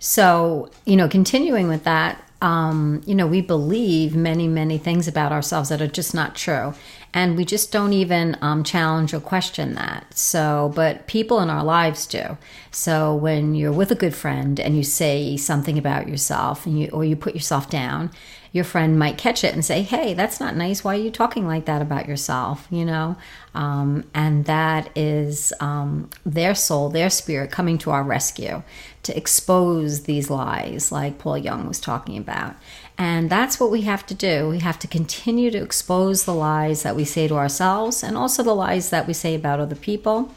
So, continuing with that, we believe many, many things about ourselves that are just not true. And we just don't even challenge or question that. So, but people in our lives do. So when you're with a good friend and you say something about yourself or you put yourself down, your friend might catch it and say, hey, that's not nice. Why are you talking like that about yourself? And that is their soul, their spirit coming to our rescue to expose these lies like Paul Young was talking about. And that's what we have to do. We have to continue to expose the lies that we say to ourselves and also the lies that we say about other people.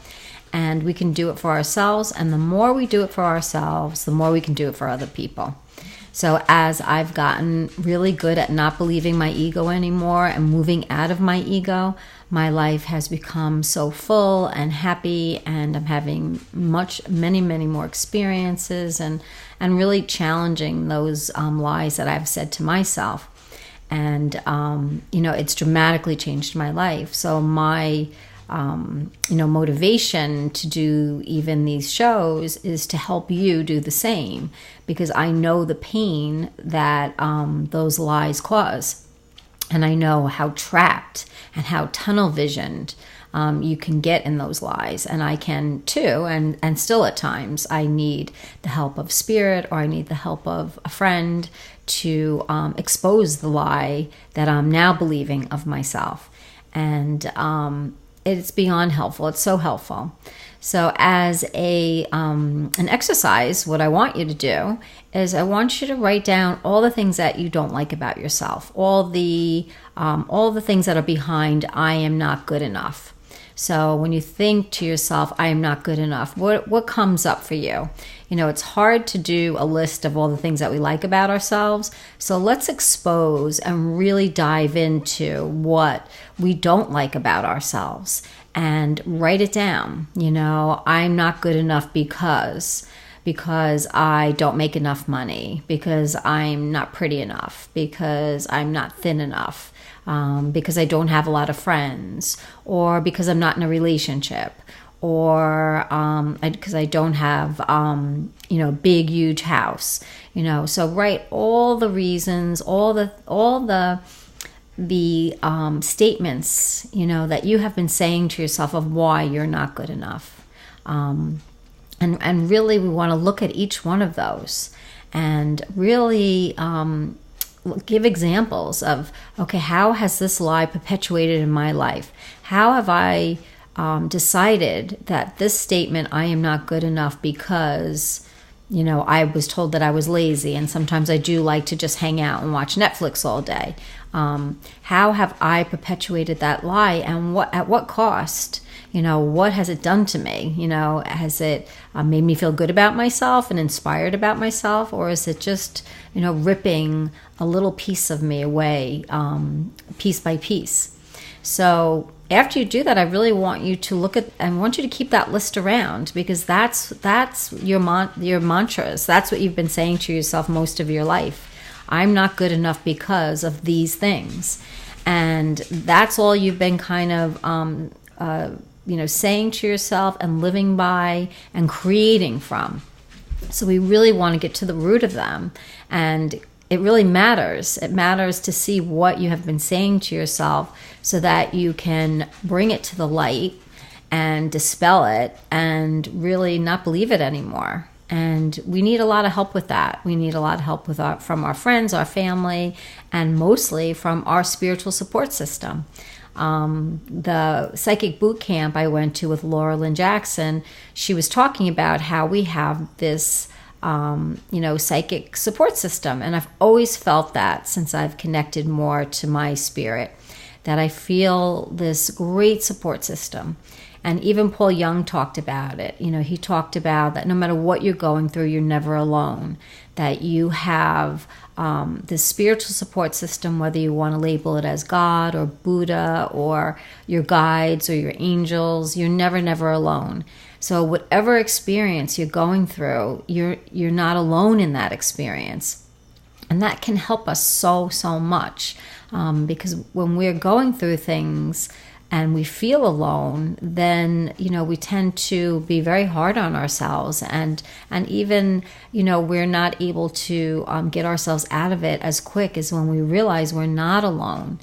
And we can do it for ourselves. And the more we do it for ourselves, the more we can do it for other people. So as I've gotten really good at not believing my ego anymore and moving out of my ego, my life has become so full and happy, and I'm having many more experiences and really challenging those lies that I've said to myself. And, it's dramatically changed my life. So my motivation to do even these shows is to help you do the same, because I know the pain that those lies cause. And I know how trapped and how tunnel visioned you can get in those lies. And I can too, and still at times I need the help of spirit, or I need the help of a friend to expose the lie that I'm now believing of myself. And it's beyond helpful. It's so helpful. So as an exercise, what I want you to do is I want you to write down all the things that you don't like about yourself, all the things that are behind I am not good enough. So when you think to yourself, I am not good enough, what comes up for you? It's hard to do a list of all the things that we like about ourselves. So let's expose and really dive into what we don't like about ourselves and write it down. I'm not good enough because I don't make enough money, because I'm not pretty enough, because I'm not thin enough, because I don't have a lot of friends, or because I'm not in a relationship, or because I don't have big huge house. So write all the reasons, all the statements that you have been saying to yourself of why you're not good enough. And really we want to look at each one of those and really give examples of, okay, how has this lie perpetuated in my life? How have I decided that this statement, I am not good enough because I was told that I was lazy, and sometimes I do like to just hang out and watch Netflix all day. How have I perpetuated that lie, and at what cost? What has it done to me? Has it made me feel good about myself and inspired about myself, or is it just, ripping a little piece of me away, piece by piece? So after you do that, I really want you to look at, I want you to keep that list around, because that's your mantras. That's what you've been saying to yourself most of your life. I'm not good enough because of these things. And that's all you've been kind of, saying to yourself and living by and creating from. So we really want to get to the root of them. And it really matters. It matters to see what you have been saying to yourself so that you can bring it to the light and dispel it and really not believe it anymore. And we need a lot of help with that. We need a lot of help from our friends, our family, and mostly from our spiritual support system. The psychic boot camp I went to with Lynn Jackson, she was talking about how we have this psychic support system. And I've always felt that since I've connected more to my spirit, that I feel this great support system. And even Paul Young talked about it. He talked about that no matter what you're going through, you're never alone, that you have this spiritual support system, whether you want to label it as God or Buddha or your guides or your angels, you're never alone. So whatever experience you're going through, you're not alone in that experience. And that can help us so much, because when we're going through things, and we feel alone, then, we tend to be very hard on ourselves, and even, we're not able to get ourselves out of it as quick as when we realize we're not alone.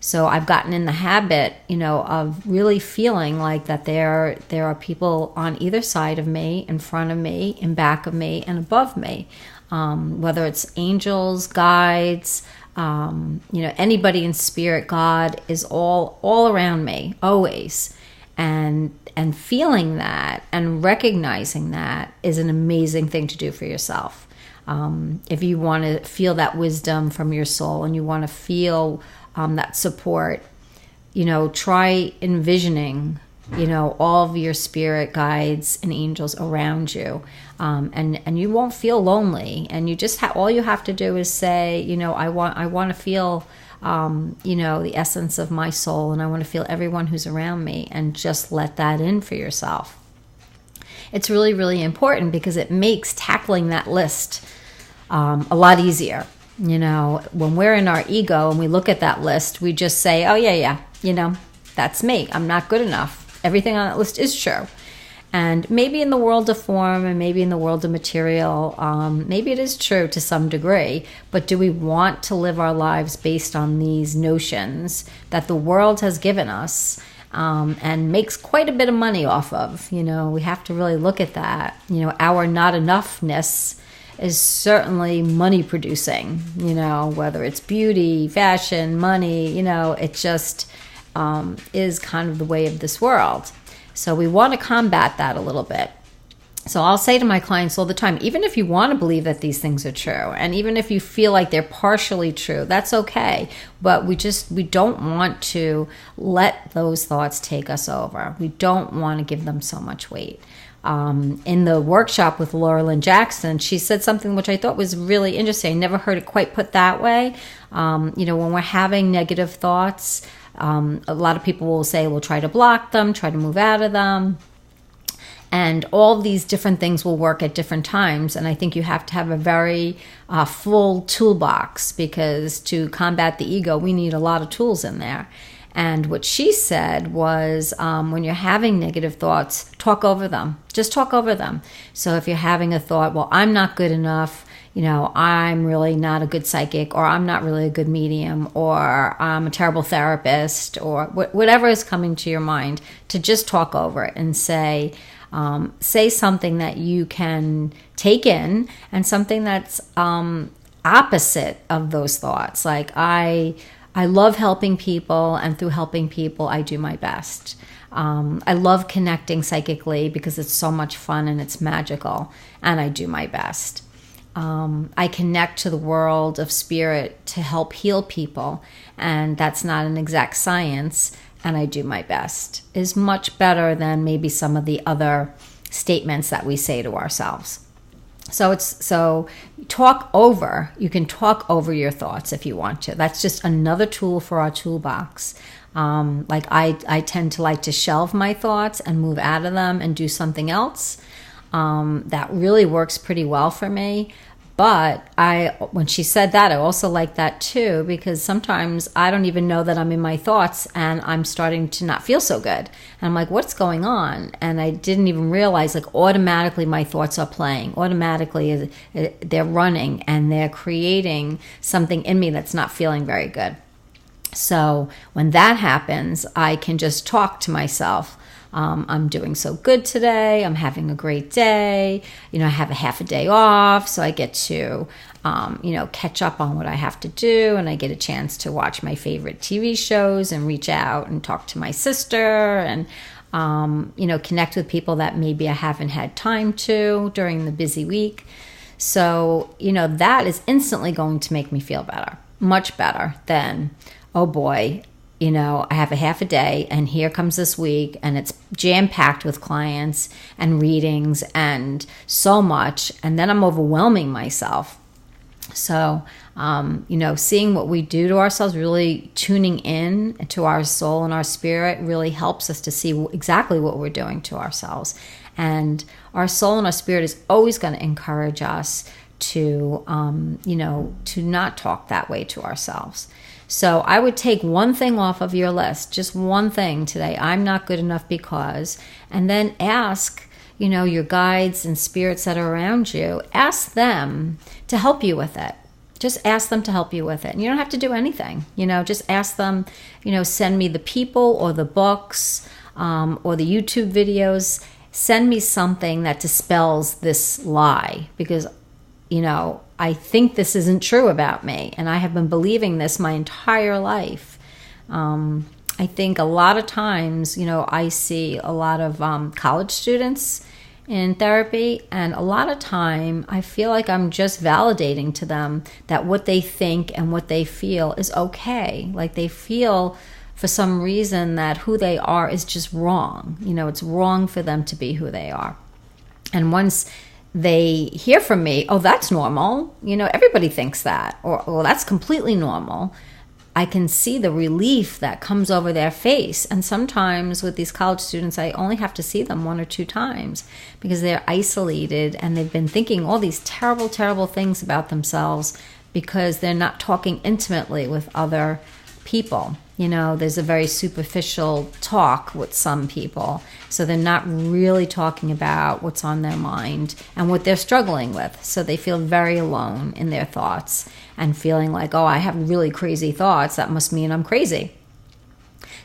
So I've gotten in the habit, of really feeling like that there are people on either side of me, in front of me, in back of me, and above me. Whether it's angels, guides, anybody in spirit, God is all around me, always. And feeling that and recognizing that is an amazing thing to do for yourself. If you want to feel that wisdom from your soul and you want to feel that support, try envisioning, all of your spirit guides and angels around you. And you won't feel lonely. And you just all you have to do is say, I want to feel, the essence of my soul, and I want to feel everyone who's around me, and just let that in for yourself. It's really, really important because it makes tackling that list a lot easier. When we're in our ego and we look at that list, we just say, oh, yeah, that's me. I'm not good enough. Everything on that list is true. And maybe in the world of form and maybe in the world of material, maybe it is true to some degree. But do we want to live our lives based on these notions that the world has given us and makes quite a bit of money off of? We have to really look at that. Our not enoughness is certainly money producing, whether it's beauty, fashion, money, it just is kind of the way of this world. So we want to combat that a little bit. So I'll say to my clients all the time, even if you want to believe that these things are true, and even if you feel like they're partially true, that's okay. But we don't want to let those thoughts take us over. We don't want to give them so much weight. In the workshop with Lynn Jackson, she said something which I thought was really interesting. I never heard it quite put that way. When we're having negative thoughts, a lot of people will say, well, try to block them, try to move out of them. And all these different things will work at different times. And I think you have to have a very full toolbox, because to combat the ego, we need a lot of tools in there. And what she said was, when you're having negative thoughts, talk over them. Just talk over them. So if you're having a thought, well, I'm not good enough, I'm really not a good psychic, or I'm not really a good medium, or I'm a terrible therapist, or whatever is coming to your mind, to just talk over it and say something that you can take in, and something that's opposite of those thoughts. Like, I love helping people, and through helping people, I do my best. I love connecting psychically because it's so much fun and it's magical, and I do my best. I connect to the world of spirit to help heal people, and that's not an exact science, and I do my best, is much better than maybe some of the other statements that we say to ourselves. So talk over. You can talk over your thoughts if you want to. That's just another tool for our toolbox. Like I tend to like to shelve my thoughts and move out of them and do something else. That really works pretty well for me. But when she said that, I also like that too, because sometimes I don't even know that I'm in my thoughts and I'm starting to not feel so good. And I'm like, what's going on? And I didn't even realize, like, automatically my thoughts are playing. Automatically they're running and they're creating something in me that's not feeling very good. So when that happens, I can just talk to myself. I'm doing so good today. I'm having a great day. I have a half a day off, so I get to, catch up on what I have to do, and I get a chance to watch my favorite TV shows and reach out and talk to my sister and, connect with people that maybe I haven't had time to during the busy week. So, that is instantly going to make me feel better, much better than, oh boy, I have a half a day and here comes this week and it's jam-packed with clients and readings and so much. And then I'm overwhelming myself. So, seeing what we do to ourselves, really tuning in to our soul and our spirit really helps us to see exactly what we're doing to ourselves. And our soul and our spirit is always going to encourage us to, to not talk that way to ourselves. So I would take one thing off of your list, just one thing today. I'm not good enough because, and then ask, your guides and spirits that are around you, ask them to help you with it. Just ask them to help you with it. And you don't have to do anything, just ask them, send me the people or the books or the YouTube videos. Send me something that dispels this lie, because I think this isn't true about me, and I have been believing this my entire life. I think a lot of times, I see a lot of college students in therapy, and a lot of time I feel like I'm just validating to them that what they think and what they feel is okay. Like they feel for some reason that who they are is just wrong. It's wrong for them to be who they are. And once they hear from me, oh, that's normal, everybody thinks that, or well, that's completely normal, I can see the relief that comes over their face. And sometimes with these college students, I only have to see them 1 or 2 times because they're isolated and they've been thinking all these terrible, terrible things about themselves because they're not talking intimately with other people. There's a very superficial talk with some people. So they're not really talking about what's on their mind and what they're struggling with. So they feel very alone in their thoughts and feeling like, oh, I have really crazy thoughts. That must mean I'm crazy.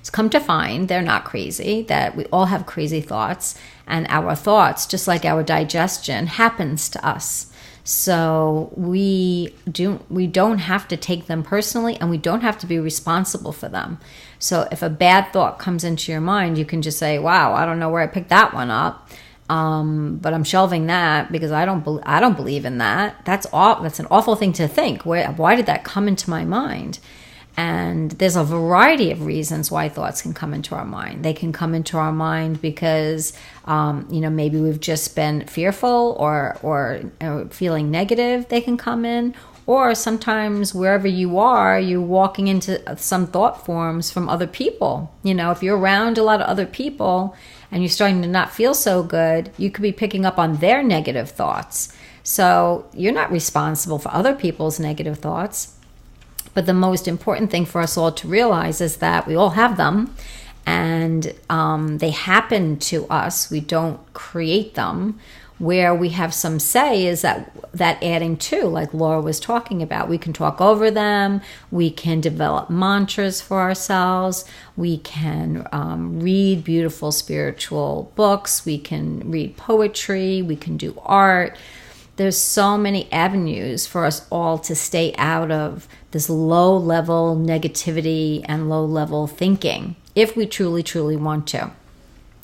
So come to find they're not crazy, that we all have crazy thoughts. And our thoughts, just like our digestion, happens to us. So we don't have to take them personally, and we don't have to be responsible for them. So if a bad thought comes into your mind, you can just say, wow, I don't know where I picked that one up, but I'm shelving that because I don't believe in that. That's an awful thing to think. Why did that come into my mind? And there's a variety of reasons why thoughts can come into our mind. They can come into our mind because, maybe we've just been fearful or feeling negative. They can come in. Or sometimes wherever you are, you're walking into some thought forms from other people. If you're around a lot of other people and you're starting to not feel so good, you could be picking up on their negative thoughts. So you're not responsible for other people's negative thoughts. But the most important thing for us all to realize is that we all have them, and they happen to us. We don't create them. Where we have some say is that adding to, like Laura was talking about, we can talk over them. We can develop mantras for ourselves. We can read beautiful spiritual books. We can read poetry. We can do art. There's so many avenues for us all to stay out of this low-level negativity and low-level thinking if we truly, truly want to.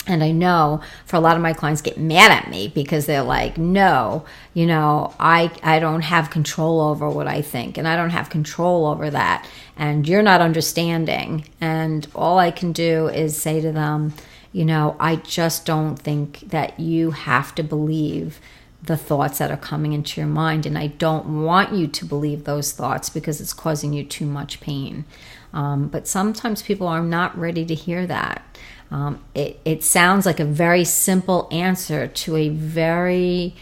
And I know for a lot of my clients get mad at me because they're like, no, I don't have control over what I think, and I don't have control over that, and you're not understanding. And all I can do is say to them, I just don't think that you have to believe the thoughts that are coming into your mind, and I don't want you to believe those thoughts because it's causing you too much pain. But sometimes people are not ready to hear that. It sounds like a very simple answer to a very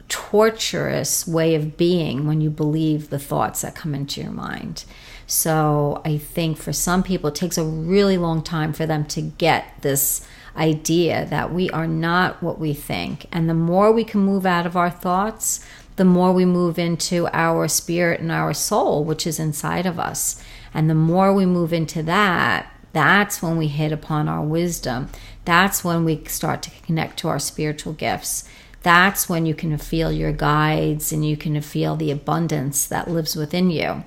torturous way of being when you believe the thoughts that come into your mind. So I think for some people it takes a really long time for them to get this idea that we are not what we think. And the more we can move out of our thoughts, the more we move into our spirit and our soul, which is inside of us. And the more we move into that, that's when we hit upon our wisdom. That's when we start to connect to our spiritual gifts. That's when you can feel your guides and you can feel the abundance that lives within you.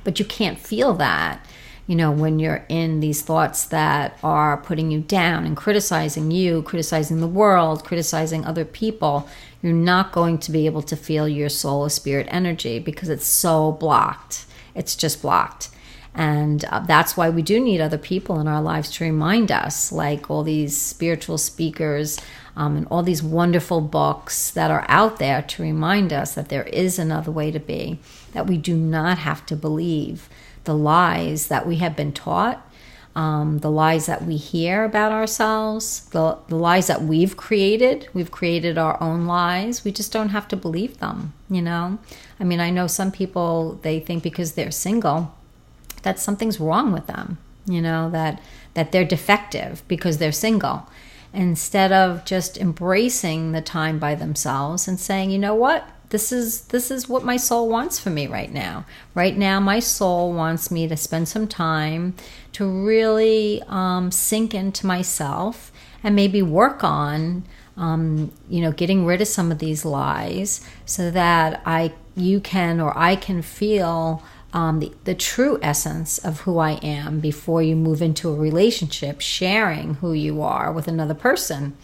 But you can't feel that, when you're in these thoughts that are putting you down and criticizing you, criticizing the world, criticizing other people. You're not going to be able to feel your soul or spirit energy because it's so blocked. It's just blocked. And that's why we do need other people in our lives to remind us, like all these spiritual speakers and all these wonderful books that are out there to remind us that there is another way to be, that we do not have to believe the lies that we have been taught, the lies that we hear about ourselves, the lies that we've created. We've created our own lies. We just don't have to believe them, I mean, I know some people, they think because they're single, that something's wrong with them, that they're defective because they're single, instead of just embracing the time by themselves and saying, you know what, this is what my soul wants for me right now. Right now, my soul wants me to spend some time to really sink into myself and maybe work on getting rid of some of these lies, so that I can feel the true essence of who I am before you move into a relationship, sharing who you are with another person.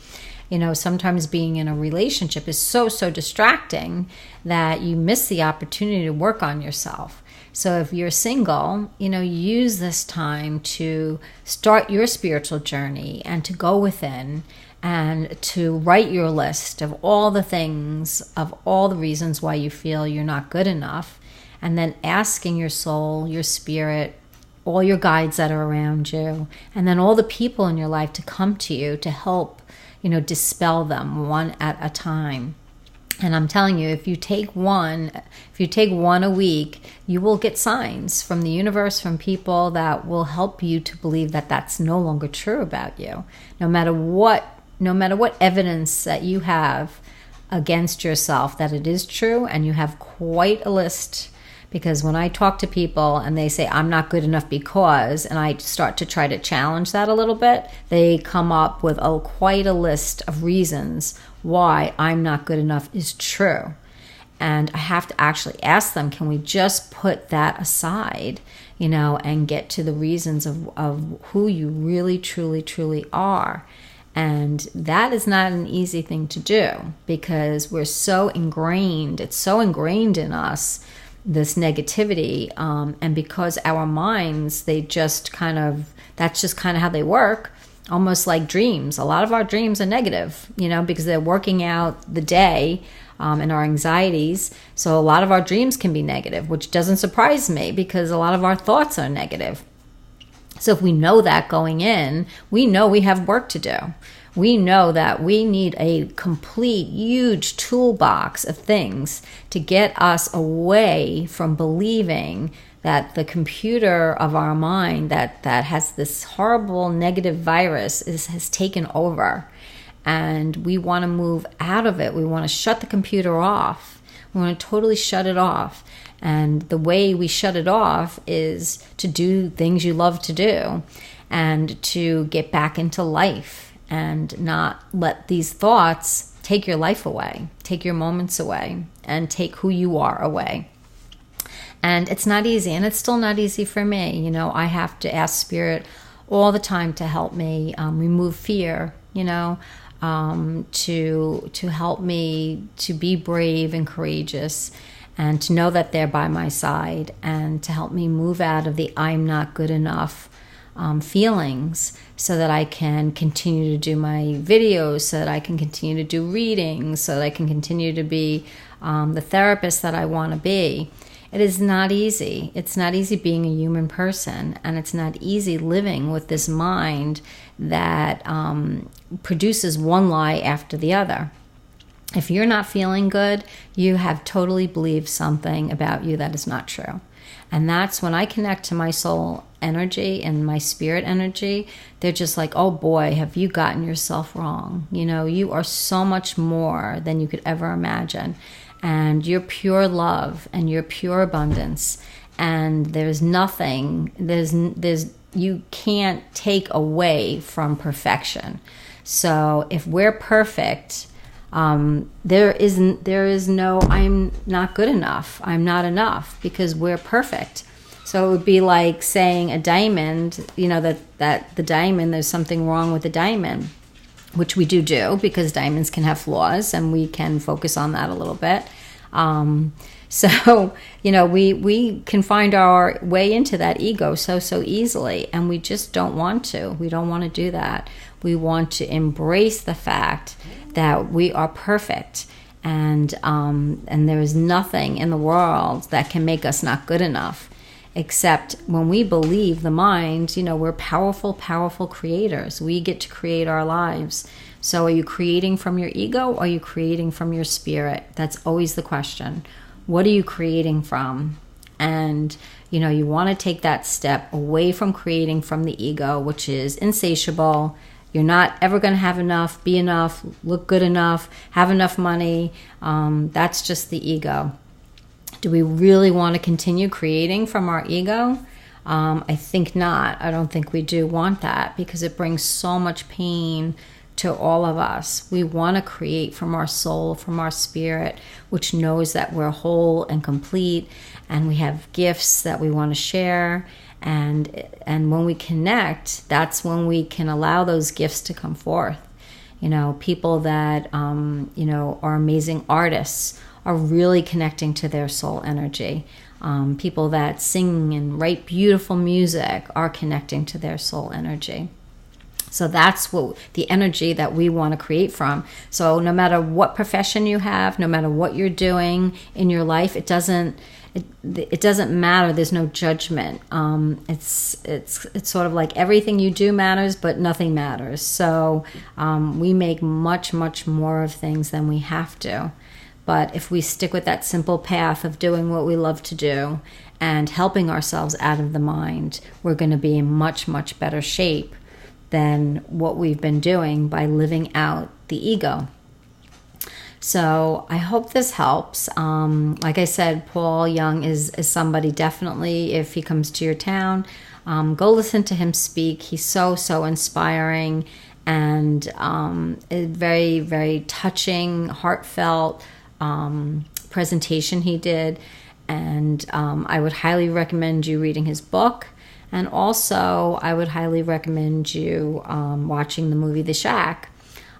Sometimes being in a relationship is so distracting that you miss the opportunity to work on yourself. So if you're single, use this time to start your spiritual journey and to go within and to write your list of all the things, of all the reasons why you feel you're not good enough, and then asking your soul, your spirit, all your guides that are around you, and then all the people in your life to come to you to help, dispel them one at a time. And I'm telling you, if you take one a week, you will get signs from the universe, from people that will help you to believe that that's no longer true about you. No matter what evidence that you have against yourself that it is true, and you have quite a list. Because when I talk to people and they say, I'm not good enough because, and I start to try to challenge that a little bit, they come up with quite a list of reasons why I'm not good enough is true. And I have to actually ask them, can we just put that aside, and get to the reasons of who you really, truly, truly are. And that is not an easy thing to do, because we're so ingrained, it's so ingrained in us, this negativity, and because our minds, that's just kind of how they work, almost like dreams. A lot of our dreams are negative, because they're working out the day and our anxieties. So a lot of our dreams can be negative, which doesn't surprise me, because a lot of our thoughts are negative. So if we know that going in, we know we have work to do. We know that we need a complete, huge toolbox of things to get us away from believing that the computer of our mind that has this horrible negative virus has taken over. And we want to move out of it. We want to shut the computer off. We want to totally shut it off. And the way we shut it off is to do things you love to do, and to get back into life, and not let these thoughts take your life away, take your moments away, and take who you are away. And it's not easy, and it's still not easy for me. I have to ask Spirit all the time to help me remove fear, to help me to be brave and courageous, and to know that they're by my side, and to help me move out of the I'm not good enough feelings, so that I can continue to do my videos, so that I can continue to do readings, so that I can continue to be the therapist that I want to be. It is not easy. It's not easy being a human person, and it's not easy living with this mind that produces one lie after the other. If you're not feeling good, you have totally believed something about you that is not true. And that's when I connect to my soul energy and my spirit energy. They're just like, oh boy, have you gotten yourself wrong. You are so much more than you could ever imagine. And you're pure love, and you're pure abundance. And there's nothing, you can't take away from perfection. So if we're perfect, there is no I'm not good enough, I'm not enough, because we're perfect. So it would be like saying a diamond, that the diamond, there's something wrong with the diamond, which we do, because diamonds can have flaws, and we can focus on that a little bit. So we can find our way into that ego so easily, and we just don't want to. We don't want to do that. We want to embrace the fact that we are perfect, and there is nothing in the world that can make us not good enough, except when we believe the mind, we're powerful creators. We get to create our lives. So are you creating from your ego, or are you creating from your spirit? That's always the question. What are you creating from? and you want to take that step away from creating from the ego, which is insatiable. You're not ever going to have enough, be enough, look good enough, have enough money. That's just the ego. Do we really want to continue creating from our ego? I think not. I don't think we do want that, because it brings so much pain to all of us. We want to create from our soul, from our spirit, which knows that we're whole and complete, and we have gifts that we want to share. And when we connect, that's when we can allow those gifts to come forth. People that are amazing artists are really connecting to their soul energy. People that sing and write beautiful music are connecting to their soul energy. So that's what the energy that we want to create from. So no matter what profession you have, no matter what you're doing in your life, it doesn't matter. There's no judgment. It's sort of like everything you do matters, but nothing matters. So we make much, much more of things than we have to. But if we stick with that simple path of doing what we love to do and helping ourselves out of the mind, we're going to be in much, much better shape than what we've been doing by living out the ego. So I hope this helps. Like I said, Paul Young is somebody, definitely, if he comes to your town, go listen to him speak. He's so inspiring, and a very, very touching, heartfelt presentation he did. And I would highly recommend you reading his book. And also, I would highly recommend you watching the movie The Shack.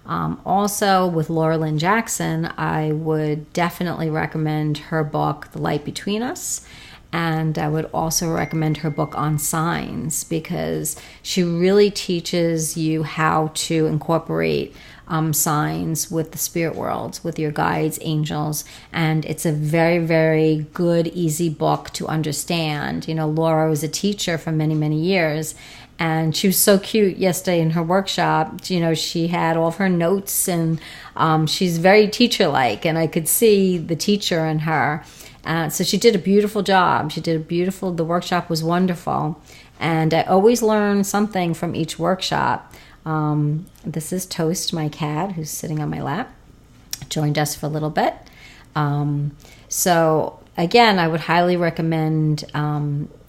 Also, with Lynn Jackson, I would definitely recommend her book, The Light Between Us. And I would also recommend her book on signs, because she really teaches you how to incorporate signs with the spirit worlds, with your guides, angels. And it's a very, very good, easy book to understand. Laura was a teacher for many, many years. And she was so cute yesterday in her workshop. She had all of her notes, and she's very teacher-like. And I could see the teacher in her. So she did a beautiful job. The workshop was wonderful. And I always learn something from each workshop. This is Toast, my cat, who's sitting on my lap. Joined us for a little bit. So again, I would highly recommend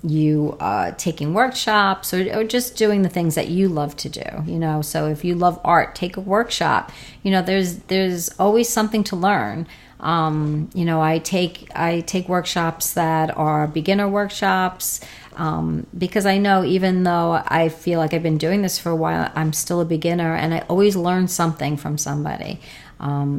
you taking workshops or just doing the things that you love to do. So if you love art, take a workshop. There's always something to learn. I take workshops that are beginner workshops, because I know, even though I feel like I've been doing this for a while, I'm still a beginner, and I always learn something from somebody.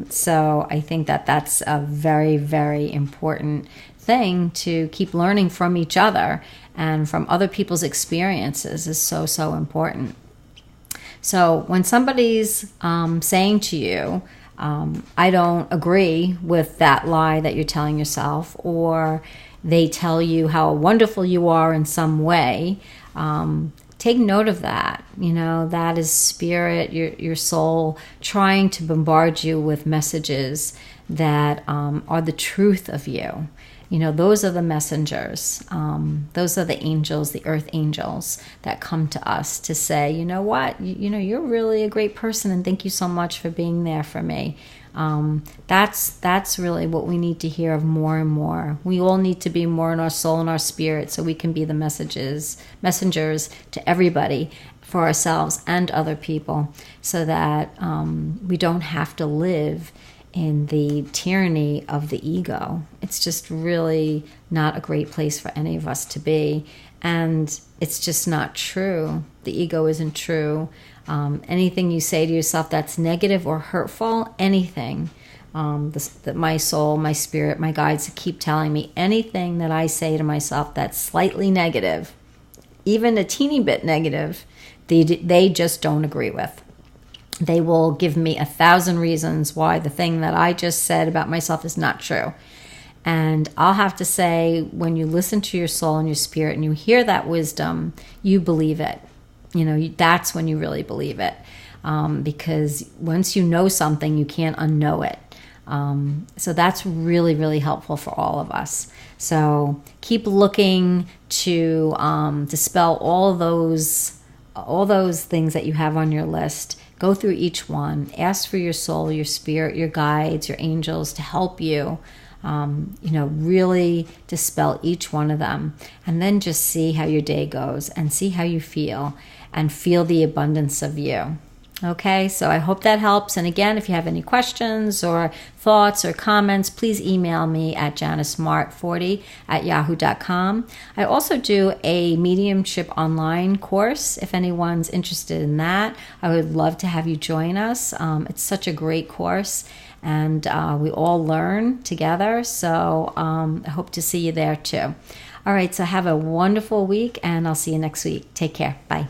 So I think that that's a very, very important thing, to keep learning from each other and from other people's experiences is so important. So when somebody's saying to you, I don't agree with that lie that you're telling yourself, or they tell you how wonderful you are in some way, take note of that. That is spirit, your soul, trying to bombard you with messages that are the truth of you. Those are the messengers. Those are the angels, the earth angels that come to us to say, you know what, you're really a great person, and thank you so much for being there for me. That's really what we need to hear of more and more. We all need to be more in our soul and our spirit, so we can be the messengers to everybody, for ourselves and other people, so that we don't have to live in the tyranny of the ego. It's just really not a great place for any of us to be. And it's just not true. The ego isn't true. Anything you say to yourself that's negative or hurtful, anything, my soul, my spirit, my guides keep telling me, anything that I say to myself that's slightly negative, even a teeny bit negative, they just don't agree with. They will give me 1,000 reasons why the thing that I just said about myself is not true. And I'll have to say, when you listen to your soul and your spirit and you hear that wisdom, you believe it. That's when you really believe it. Because once you know something, you can't unknow it. So that's really, really helpful for all of us. So keep looking to dispel all those things that you have on your list. Go through each one. Ask for your soul, your spirit, your guides, your angels to help you. Really dispel each one of them, and then just see how your day goes and see how you feel, and feel the abundance of you. Okay, so I hope that helps. And again, if you have any questions or thoughts or comments, please email me at janasmart40@yahoo.com. I also do a mediumship online course. If anyone's interested in that, I would love to have you join us. It's such a great course, and we all learn together. So I hope to see you there too. All right, so have a wonderful week, and I'll see you next week. Take care. Bye.